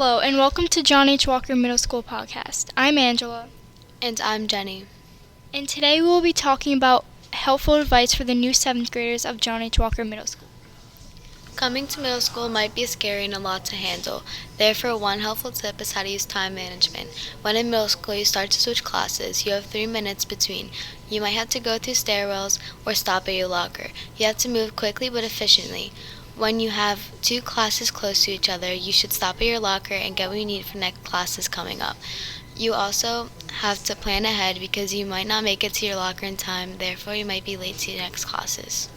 Hello, and welcome to John H. Walker Middle School Podcast. I'm Angela. And I'm Jennie. And today we will be talking about helpful advice for the new 7th graders of John H. Walker Middle School. Coming to middle school might be scary and a lot to handle. Therefore, one helpful tip is how to use time management. When in middle school you start to switch classes, you have 3 minutes between. You might have to go through stairwells or stop at your locker. You have to move quickly but efficiently. When you have 2 classes close to each other, you should stop at your locker and get what you need for next classes coming up. You also have to plan ahead because you might not make it to your locker in time, therefore you might be late to your next classes.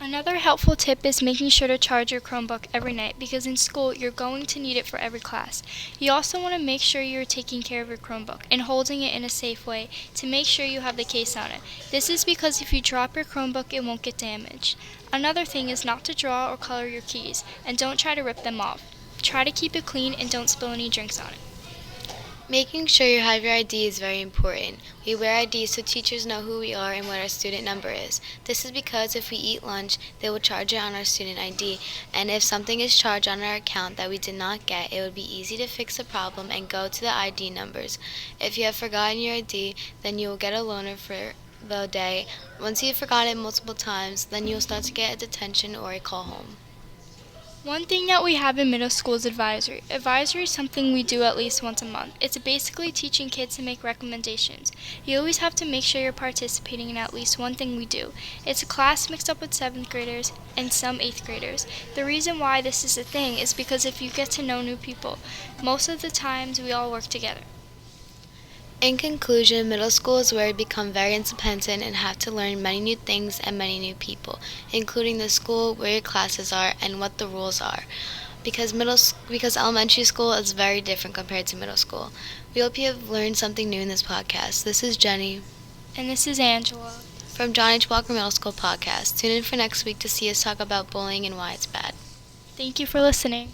Another helpful tip is making sure to charge your Chromebook every night because in school you're going to need it for every class. You also want to make sure you're taking care of your Chromebook and holding it in a safe way to make sure you have the case on it. This is because if you drop your Chromebook, it won't get damaged. Another thing is not to draw or color your keys, and don't try to rip them off. Try to keep it clean and don't spill any drinks on it. Making sure you have your ID is very important. We wear IDs so teachers know who we are and what our student number is. This is because if we eat lunch, they will charge it on our student ID, and if something is charged on our account that we did not get, it would be easy to fix the problem and go to the ID numbers. If you have forgotten your ID, then you will get a loaner for the day. Once you have forgotten it multiple times, then you will start to get a detention or a call home. One thing that we have in middle school is advisory. Advisory is something we do at least once a month. It's basically teaching kids to make recommendations. You always have to make sure you're participating in at least one thing we do. It's a class mixed up with 7th graders and some 8th graders. The reason why this is a thing is because if you get to know new people, most of the times we all work together. In conclusion, middle school is where we become very independent and have to learn many new things and many new people, including the school, where your classes are, and what the rules are. Because elementary school is very different compared to middle school. We hope you have learned something new in this podcast. This is Jennie. And this is Angela. From John H. Walker Middle School Podcast. Tune in for next week to see us talk about bullying and why it's bad. Thank you for listening.